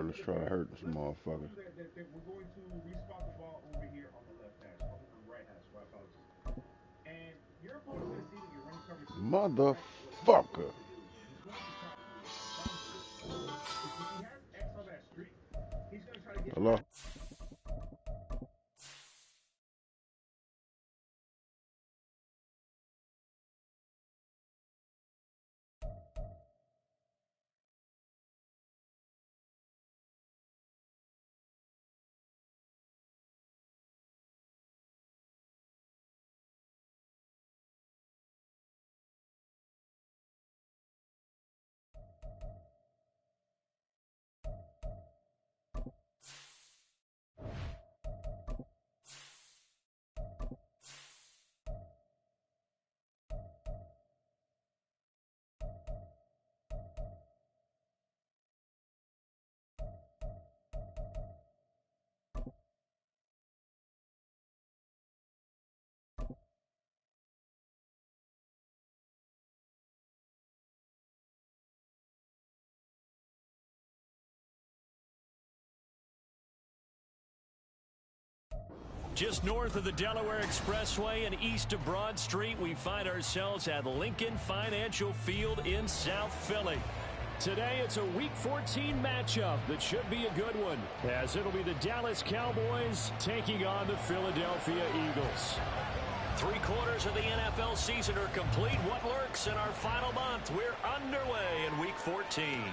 Regardless, try to hurt this motherfucker. We're going to respot the ball over here on the left hash, over the right hash, my apologies. And your opponent's going to see that you're running coverage. Motherfucker. If he has X on that streak, he's going to try to get. Hello? Just north of the Delaware Expressway and east of Broad Street, we find ourselves at Lincoln Financial Field in South Philly. Today, it's a Week 14 matchup that should be a good one, as it'll be the Dallas Cowboys taking on the Philadelphia Eagles. 3/4 of the NFL season are complete. What lurks in our final month? We're underway in Week 14.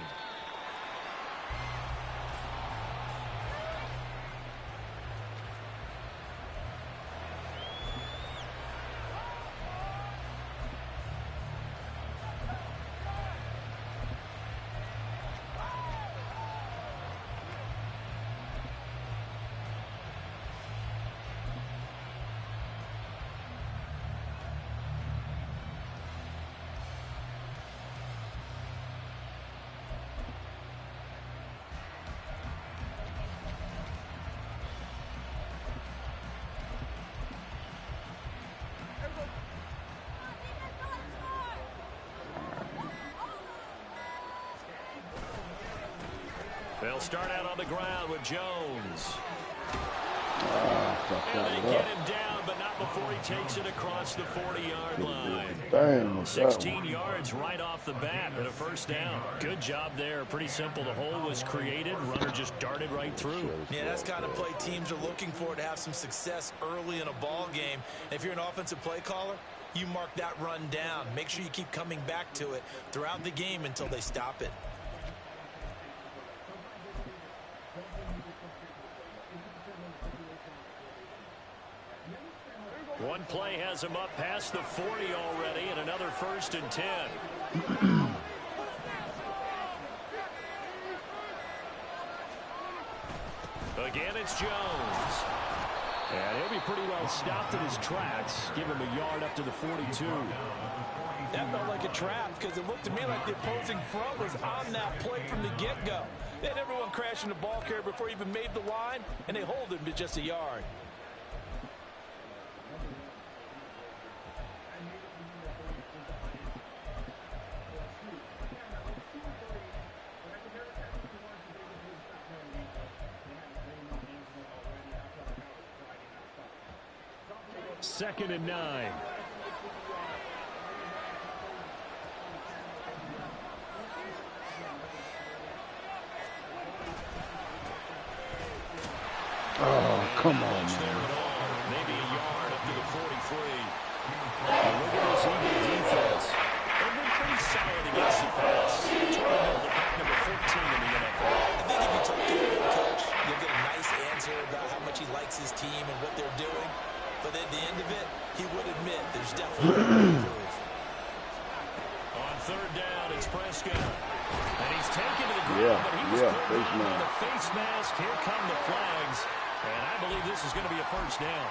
They'll start out on the ground with Jones. And they get him down, but not before he takes it across the 40-yard line. 16 yards right off the bat and a first down. Good job there. Pretty simple. The hole was created. Runner just darted right through. Yeah, that's kind of play teams are looking for to have some success early in a ball game. If you're an offensive play caller, you mark that run down. Make sure you keep coming back to it throughout the game until they stop it. One play has him up past the 40 already, and another 1st and 10. Again, it's Jones. And he'll be pretty well stopped in his tracks. Give him a yard up to the 42. That felt like a trap because it looked to me like the opposing front was on that play from the get-go. They had everyone crashing the ball carrier before he even made the line, and they hold him to just a yard. Second and 9. Oh, come on, man. Maybe a yard up to the 43. Look at this Eagle defense. They've been pretty solid against the pass. Tournament number 14 in the NFL. I think if you talk to a good coach, you'll get a nice answer about how much he likes his team and what they're doing. But at the end of it, he would admit there's definitely room to improve. On third down, it's Prescott. And he's taken to the ground, but he was cleared by the face mask. Here come the flags. And I believe this is going to be a first down.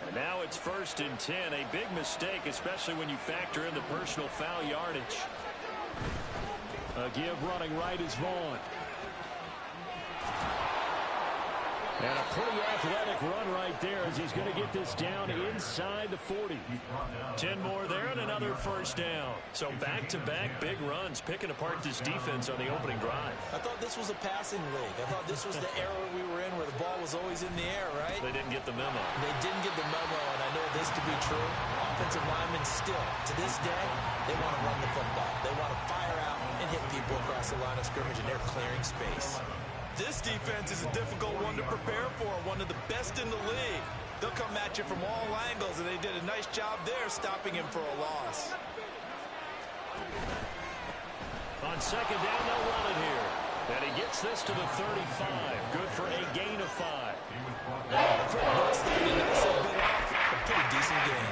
And now it's 1st and 10. A big mistake, especially when you factor in the personal foul yardage. A give running right is Vaughn. And a pretty athletic run right there as he's going to get this down inside the 40. 10 more there and another first down. So back-to-back big runs, picking apart this defense on the opening drive. I thought this was a passing league. I thought this was the era we were in where the ball was always in the air, right? They didn't get the memo. They didn't get the memo, and I know this to be true. Offensive linemen still, to this day, they want to run the football. They want to fire out and hit people across the line of scrimmage, and they're clearing space. This defense is a difficult one to prepare for, one of the best in the league. They'll come at you from all angles, and they did a nice job there stopping him for a loss. On second down, they'll run it here. And he gets this to the 35. Good for a gain of 5. For a Bucks, they did not so bit off. A pretty decent game.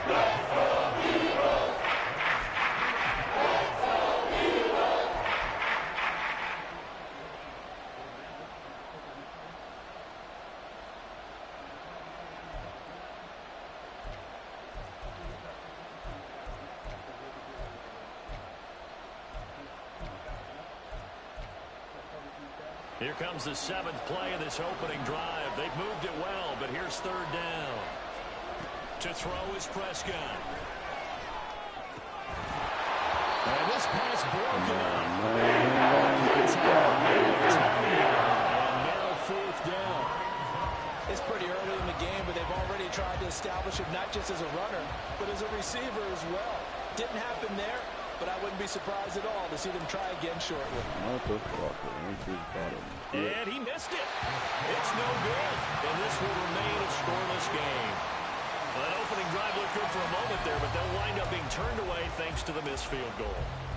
Here comes the 7th play of this opening drive. They've moved it well, but here's third down. To throw is Prescott. And this pass broken up. And now fourth down. It's pretty early in the game, but they've already tried to establish him not just as a runner, but as a receiver as well. Didn't happen there, but I wouldn't be surprised at all to see them try again shortly. And he missed it. It's no good. And this will remain a scoreless game. Well, that opening drive looked good for a moment there, but they'll wind up being turned away thanks to the missed field goal.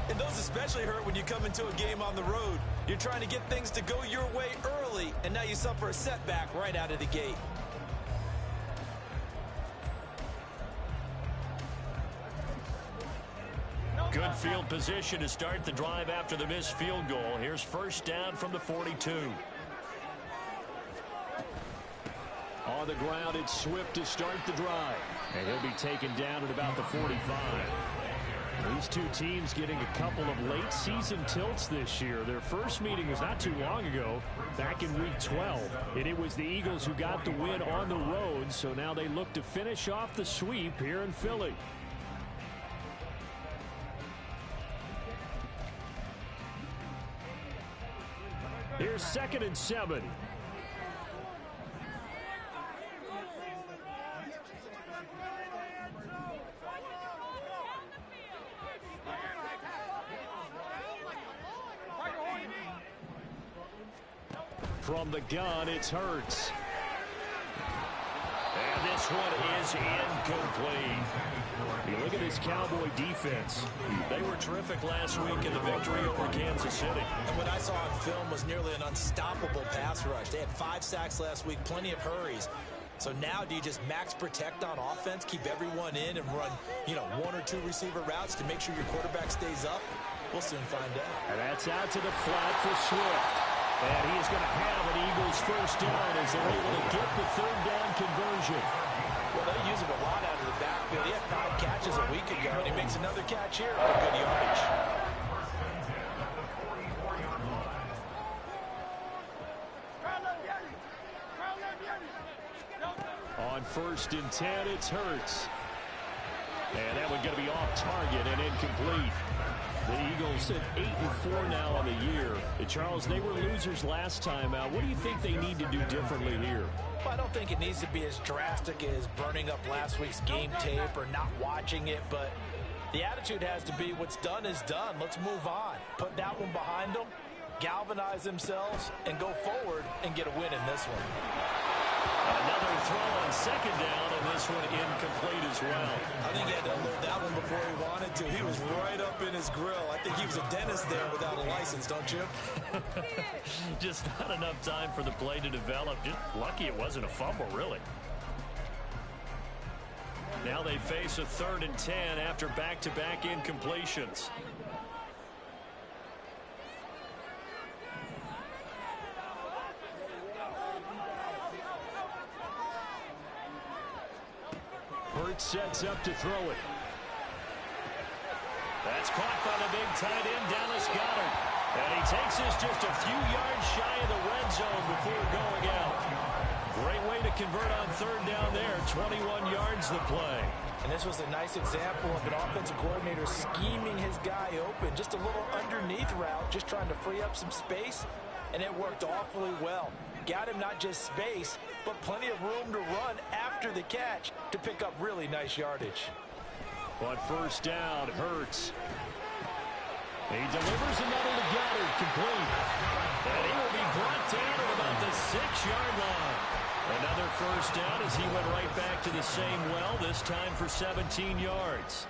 And those especially hurt when you come into a game on the road. You're trying to get things to go your way early, and now you suffer a setback right out of the gate. Good field position to start the drive after the missed field goal. Here's first down from the 42. On the ground, it's Swift to start the drive. And he'll be taken down at about the 45. These two teams getting a couple of late season tilts this year. Their first meeting was not too long ago, back in week 12. And it was the Eagles who got the win on the road, so now they look to finish off the sweep here in Philly. Here's 2nd and 7. From the gun, it's Hurts. And this one is incomplete. You look at this Cowboy defense. They were terrific last week in the victory over Kansas City. And what I saw on film was nearly an unstoppable pass rush. They had 5 sacks last week, plenty of hurries. So now do you just max protect on offense, keep everyone in, and run, 1 or 2 receiver routes to make sure your quarterback stays up? We'll soon find out. And that's out to the flat for Swift. And he is going to have an Eagles first down as they're able to get the third down conversion. Well, they use him a lot out of the backfield. He had 5 catches a week ago, and he makes another catch here for good yardage. On 1st and 10, it's Hurts. And that one's going to be off target and incomplete. The Eagles at 8-4 now on the year. Charles, they were losers last time out. What do you think they need to do differently here? Well, I don't think it needs to be as drastic as burning up last week's game tape or not watching it, but the attitude has to be what's done is done. Let's move on. Put that one behind them, galvanize themselves, and go forward and get a win in this one. Another throw on second down, and this one incomplete as well. I think he had to unload that one before he wanted to. He was right up in his grill. I think he was a dentist there without a license, don't you? Just not enough time for the play to develop. Just lucky it wasn't a fumble, really. Now they face a 3rd and 10 after back-to-back incompletions. Hurts sets up to throw it. That's caught by the big tight end, Dallas Goedert. And he takes this just a few yards shy of the red zone before going out. Great way to convert on third down there. 21 yards the play. And this was a nice example of an offensive coordinator scheming his guy open. Just a little underneath route, just trying to free up some space, and it worked awfully well. Got him not just space, but plenty of room to run after the catch to pick up really nice yardage. On first down, Hurts. He delivers another to Goddard, complete. And he will be brought down at about the 6-yard line. Another first down as he went right back to the same well, this time for 17 yards.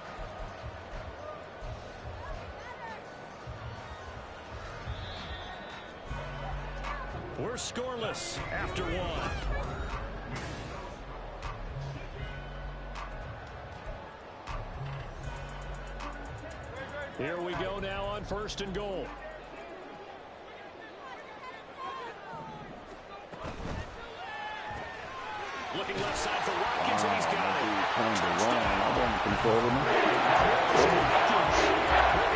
We're scoreless after one. Here we go now on first and goal. Looking left side for Watkins, and he's got it.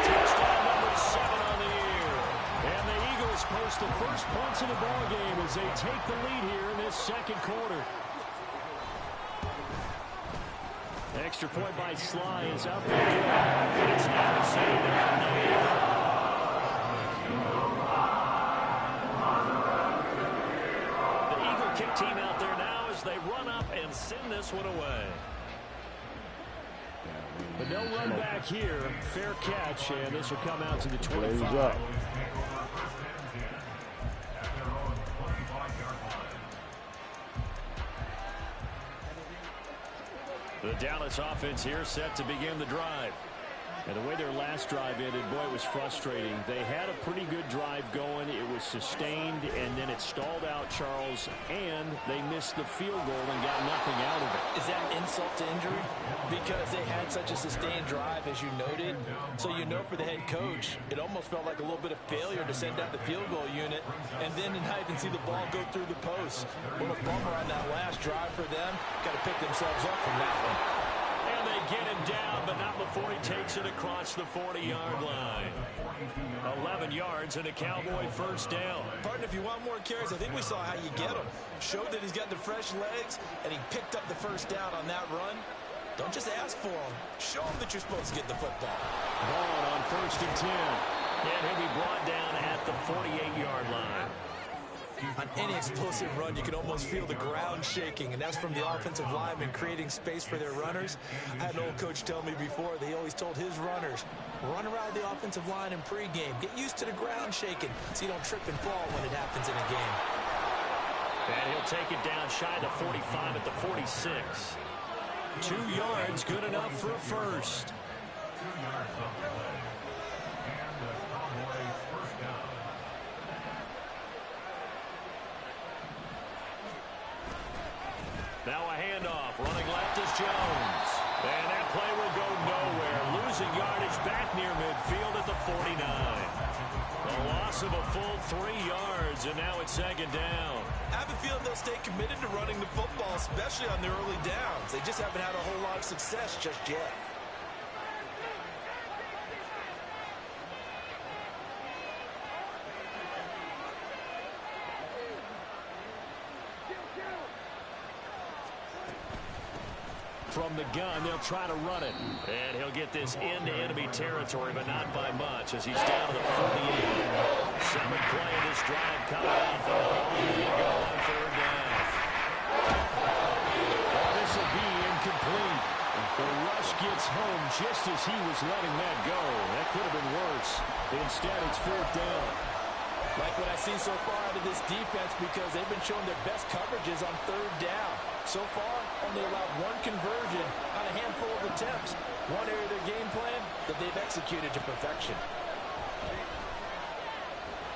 Touchdown number 7 on the year. And the Eagles post the first points of the ball game as they take the lead here in this second quarter. Extra point by Sly is up there. And it's now the same. The Eagle kick team out there now as they run up and send this one away. But no run back here. Fair catch, and this will come out to the 25. The Dallas offense here set to begin the drive. And the way their last drive ended, boy, it was frustrating. They had a pretty good drive going. It was sustained, and then it stalled out, Charles, and they missed the field goal and got nothing out of it. Is that insult to injury? Because they had such a sustained drive, as you noted. So you know for the head coach, it almost felt like a little bit of failure to send out the field goal unit and then not even see the ball go through the post. What a bummer on that last drive for them. Got to pick themselves up from that one. And they get him down, but not before he takes it across the 40-yard line. 11 yards and a Cowboy first down. Partner, if you want more carries, I think we saw how you get him. Showed that he's got the fresh legs, and he picked up the first down on that run. Don't just ask for him. Show him that you're supposed to get the football. Vaughn on first and 10. And he'll be brought down at the 48-yard line. On any explosive run, you can almost feel the ground shaking, and that's from the offensive linemen creating space for their runners. I had an old coach tell me before, they always told his runners, run around the offensive line in pregame. Get used to the ground shaking so you don't trip and fall when it happens in a game. And he'll take it down shy of the 45 at the 46. 2 yards, good enough for a first. Now a handoff, running left is Jones. And that play will go nowhere. Losing yardage back near midfield at the 49. A loss of a full 3 yards, and now it's second down. I have a feeling they'll stay committed to running the football, especially on their early downs. They just haven't had a whole lot of success just yet. From the gun, they'll try to run it. And he'll get this into enemy territory, but not by much as he's down to the 48. 7th play of this drive coming out from Here we go on third down. Oh, this will be incomplete. The rush gets home just as he was letting that go. That could have been worse. Instead, it's 4th down. Like what I've seen so far out of this defense because they've been showing their best coverages on third down. So far, only allowed 1 conversion on a handful of attempts. One area of their game plan that they've executed to perfection.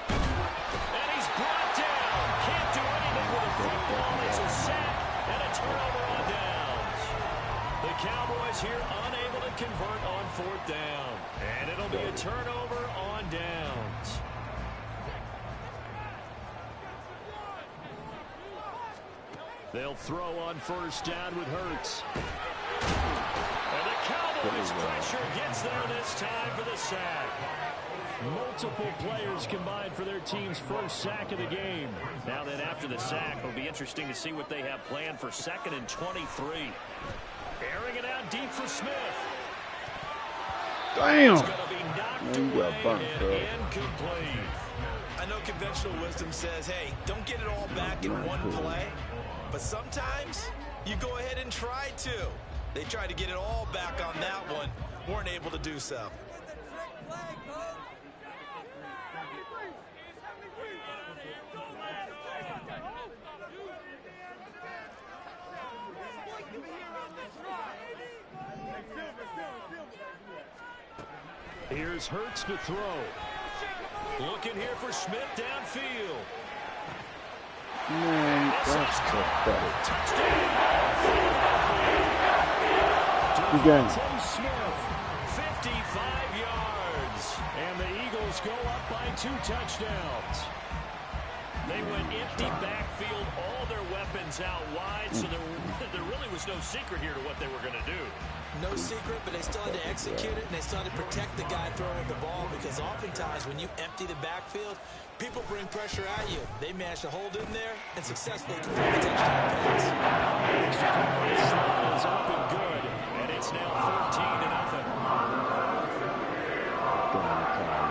And he's brought down. Can't do anything with a football. It's a sack and a turnover on downs. The Cowboys here unable to convert on 4th down. And it'll be a turnover on downs. They'll throw on first down with Hurts. And the Cowboys his pressure gets there this time for the sack. Multiple players combined for their team's first sack of the game. Now then, after the sack, it'll be interesting to see what they have planned for 2nd and 23. Airing it out deep for Smith. Damn. It's going to be knocked away and incomplete. I know conventional wisdom says, hey, don't get it all back in one play. But sometimes you go ahead and try to. They tried to get it all back on that one. Weren't able to do so. Here's Hurts to throw. Looking here for Smith downfield. Man, that's pathetic. Touchdown. Again. Smith, 55 yards. And the Eagles go up by 2 touchdowns. They went empty backfield, all their weapons out wide, so there really was no secret here to what they were going to do. No secret, but they still had to execute it, and they still had to protect the guy throwing the ball, because oftentimes when you empty the backfield, people bring pressure at you. They managed to hold in there and successfully complete the touchdown pass. Is up and good, and it's now 14-0.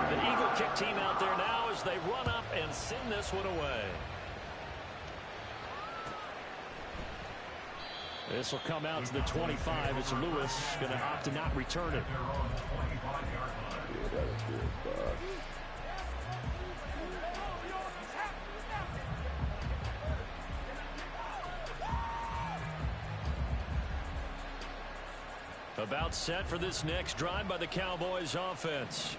The Eagle kick team out there now as they run up and send this one away. This will come out to the 25 as Lewis going to opt to not return it. Yeah, that was good, Bob. About set for this next drive by the Cowboys offense.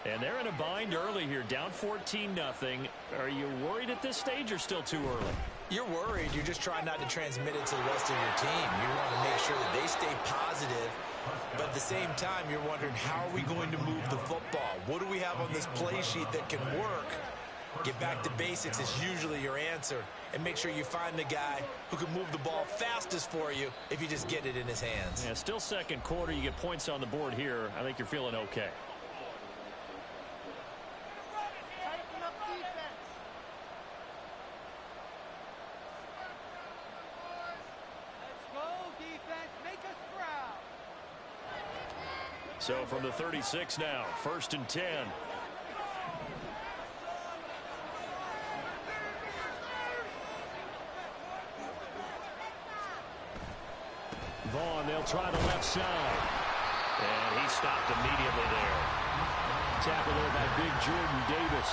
And they're in a bind early here, down 14-0. Are you worried at this stage or still too early? You're worried. You're just trying not to transmit it to the rest of your team. You want to make sure that they stay positive. But at the same time, you're wondering, how are we going to move the football? What do we have on this play sheet that can work? Get back to basics is usually your answer. And make sure you find the guy who can move the ball fastest for you if you just get it in his hands. Yeah, still second quarter. You get points on the board here. I think you're feeling okay. So from the 36 now, 1st and 10. Vaughn, they'll try the left side. And he stopped immediately there. Tackle there by big Jordan Davis.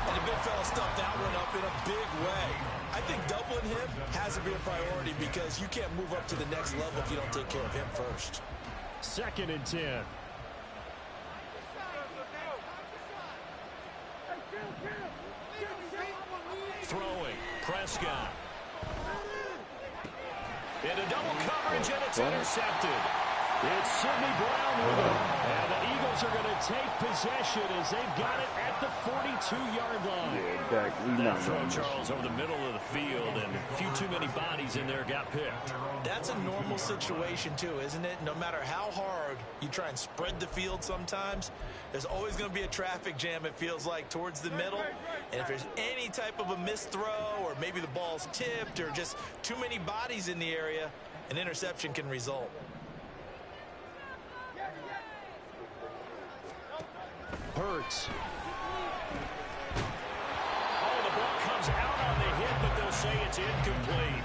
And the big fella stuffed that one up in a big way. I think doubling him has to be a priority, because you can't move up to the next level if you don't take care of him first. 2nd and 10. Throwing. Prescott. Into double coverage, and it's intercepted. It's Sidney Brown with him. And the Eagles are going to take possession as they've got it at the 42-yard line. Yeah, Dak, That throw, Charles, over the middle of the field, and a few too many bodies in there got picked. That's a normal situation, too, isn't it? No matter how hard you try and spread the field sometimes, there's always going to be a traffic jam, it feels like, towards the middle. And if there's any type of a missed throw, or maybe the ball's tipped, or just too many bodies in the area, an interception can result. Hurts. Oh, the ball comes out on the hit, but they'll say it's incomplete.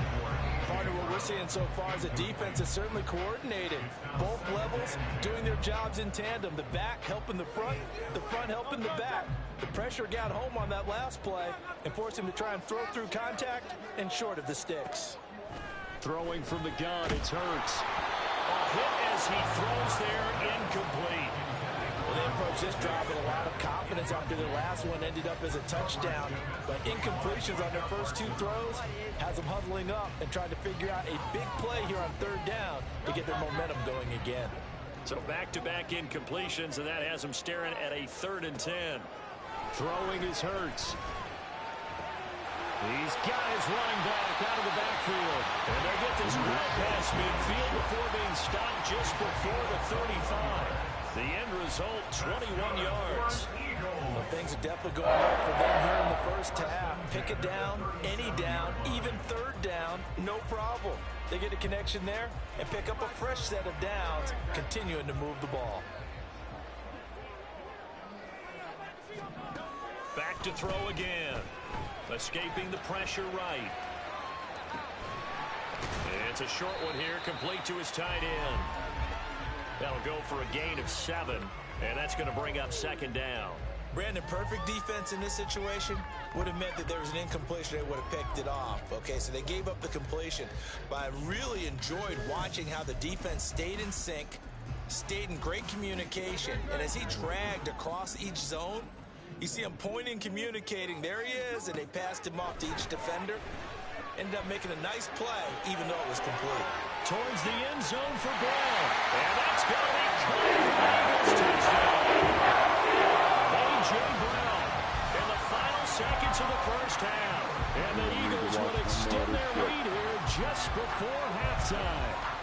Part of what we're seeing so far is the defense is certainly coordinated. Both levels doing their jobs in tandem. The back helping the front helping the back. The pressure got home on that last play and forced him to try and throw through contact and short of the sticks. Throwing from the gun, it's Hurts. A hit as he throws there, incomplete. Well, they approached this drive with a lot of confidence after their last one ended up as a touchdown. But incompletions on their first 2 throws has them huddling up and trying to figure out a big play here on 3rd down to get their momentum going again. So back-to-back incompletions, and that has them staring at a 3rd and 10. Throwing is Hurts. He's got his running back out of the backfield. And they'll get this right past midfield before being stopped just before the 35. The end result, 21 yards. Well, things are definitely going well for them here in the first half. Pick it down, any down, even third down, no problem. They get a connection there and pick up a fresh set of downs, continuing to move the ball. Back to throw again. Escaping the pressure right. It's a short one here, complete to his tight end. That'll go for a gain of 7, and that's going to bring up second down. Brandon, perfect defense in this situation would have meant that there was an incompletion. They would have picked it off. Okay, so they gave up the completion. But I really enjoyed watching how the defense stayed in sync, stayed in great communication. And as he dragged across each zone, you see him pointing, communicating. There he is, and they passed him off to each defender. Ended up making a nice play, even though it was complete. Towards the end zone for Brown. And that's going to be caught. Touchdown. A.J. Brown in the final seconds of the first half. And the Eagles will extend their lead here just before halftime.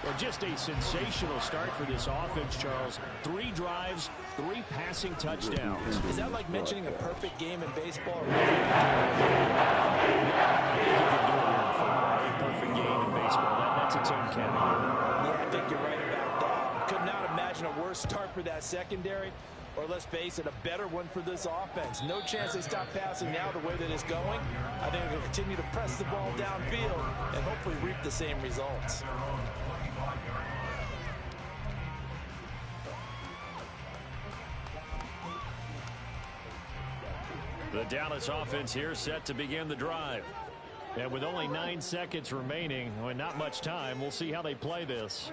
Well, just a sensational start for this offense, Charles. 3 drives, 3 passing touchdowns. Is that like mentioning a perfect game in baseball? I think you can do it here in football. A perfect game in baseball. That's its own category. Yeah, I think you're right about that. Could not imagine a worse start for that secondary, or let's face it, a better one for this offense. No chance they stop passing now the way that it's going. I think they'll continue to press the ball downfield and hopefully reap the same results. The Dallas offense here set to begin the drive. And with only 9 seconds remaining, and not much time, we'll see how they play this.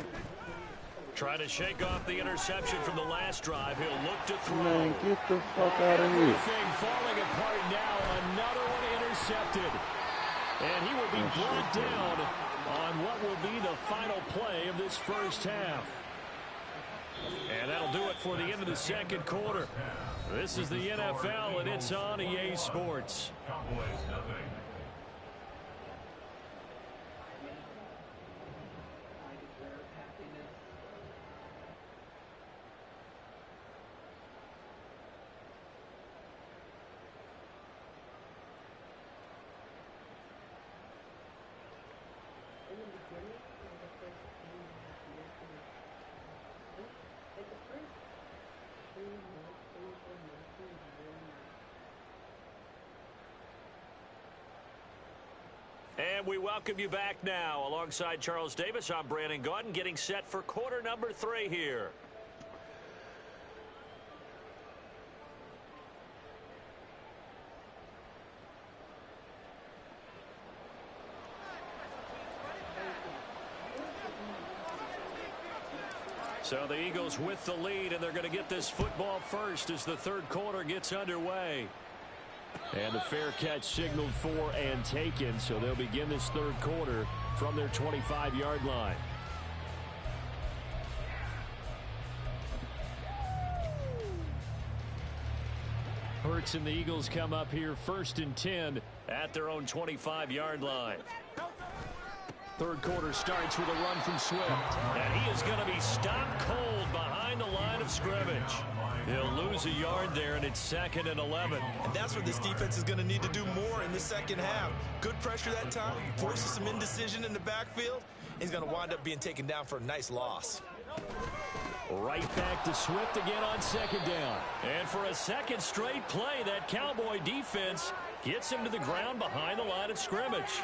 Trying to shake off the interception from the last drive. He'll look to throw. Man, get the fuck out of here. Everything falling apart now. Another one intercepted. And he will be brought down on what will be the final play of this first half. And that'll do it for the end of the second quarter. This is the NFL, and it's on EA Sports. And we welcome you back now. Alongside Charles Davis, I'm Brandon Gaudin, getting set for quarter number 3 here. So the Eagles with the lead, and they're going to get this football first as the third quarter gets underway. And the fair catch signaled for and taken, so they'll begin this third quarter from their 25-yard line. Hurts and the Eagles come up here 1st and 10 at their own 25-yard line. Third quarter starts with a run from Swift. And he is going to be stopped cold behind the line of scrimmage. He'll lose a yard there, and it's 2nd and 11. And that's what this defense is going to need to do more in the second half. Good pressure that time, forces some indecision in the backfield. He's going to wind up being taken down for a nice loss. Right back to Swift again on 2nd down. And for a second straight play, that Cowboy defense gets him to the ground behind the line of scrimmage.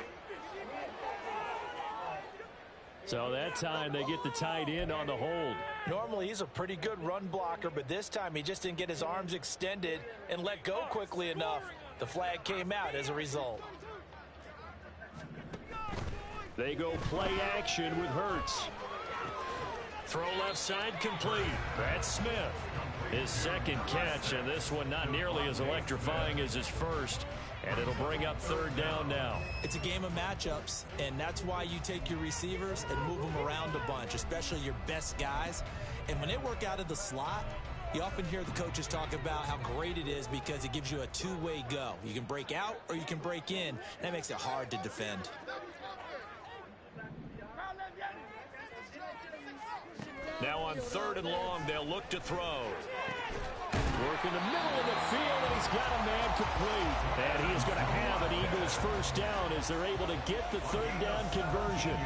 So that time they get the tight end on the hold. Normally he's a pretty good run blocker, but this time he just didn't get his arms extended and let go quickly enough. The flag came out as a result. They go play action with Hurts. Throw left side complete. That's Smith. His second catch, and this one not nearly as electrifying as his first. And it'll bring up 3rd down now. It's a game of matchups, and that's why you take your receivers and move them around a bunch, especially your best guys. And when they work out of the slot, You often hear the coaches talk about how great it is because it gives you a two-way go. You can break out or you can break in. That makes it hard to defend. Now on 3rd and long, they'll look to throw. Work in the middle of the field, and he's got a man complete. And he is going to have an Eagles first down as they're able to get the 3rd down conversion.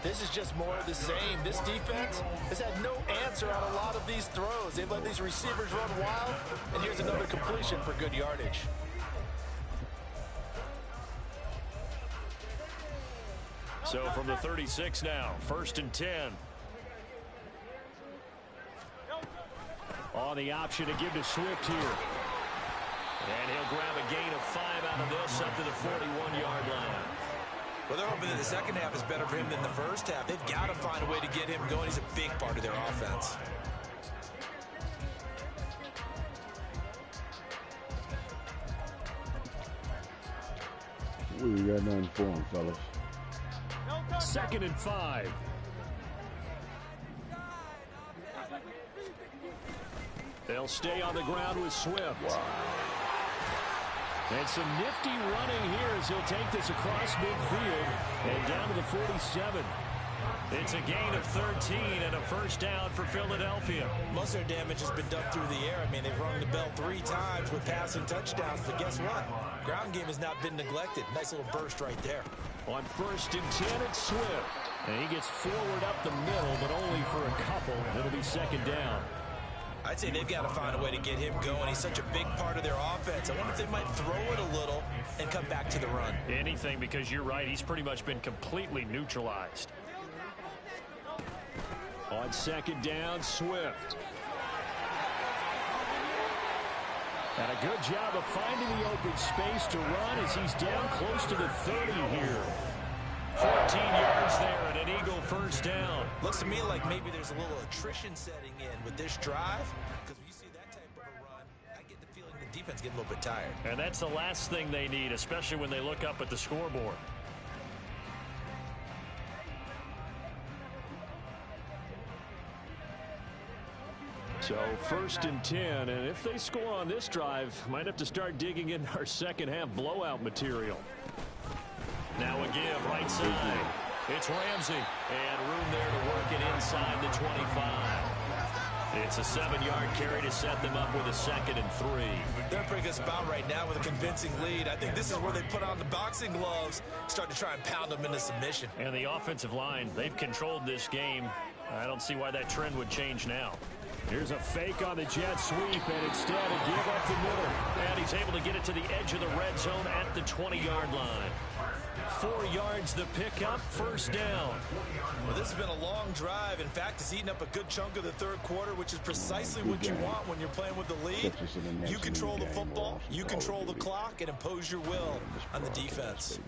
This is just more of the same. This defense has had no answer on a lot of these throws. They've let these receivers run wild, and here's another completion for good yardage. So from the 36 now, 1st and 10. On the option to give to Swift here. And he'll grab a gain of 5 out of this up to the 41-yard line. Well, they're hoping that the second half is better for him than the first half. They've got to find a way to get him going. He's a big part of their offense. We got nothing for him, fellas. 2nd and 5. They'll stay on the ground with Swift. Wow. And some nifty running here as he'll take this across midfield and down to the 47. It's a gain of 13 and a first down for Philadelphia. Most of their damage has been done through the air. I mean, they've rung the bell 3 times with passing touchdowns, but guess what? Ground game has not been neglected. Nice little burst right there. On 1st and 10, it's Swift. And he gets forward up the middle, but only for a couple. It'll be 2nd down. I'd say they've got to find a way to get him going. He's such a big part of their offense. I wonder if they might throw it a little and come back to the run. Anything, because you're right. He's pretty much been completely neutralized. On 2nd down, Swift. And a good job of finding the open space to run as he's down close to the 30 here. 14 yards there and an Eagle first down. Looks to me like maybe there's a little attrition setting in with this drive. Because when you see that type of a run, I get the feeling the defense getting a little bit tired. And that's the last thing they need, especially when they look up at the scoreboard. So 1st and 10, and if they score on this drive, might have to start digging in our second half blowout material. Now a give right side. It's Ramsey, and room there to work it inside the 25. It's a 7-yard carry to set them up with a 2nd and 3. They're in a pretty good spot right now with a convincing lead. I think this is where they put on the boxing gloves, start to try and pound them into submission. And the offensive line, they've controlled this game. I don't see why that trend would change now. Here's a fake on the jet sweep, and instead a give up the middle. And he's able to get it to the edge of the red zone at the 20-yard line. 4 yards the pickup, first down. Well, this has been a long drive. In fact, it's eaten up a good chunk of the 3rd quarter, which is precisely what you want when you're playing with the lead. You control the football, you control the clock, and impose your will on the defense.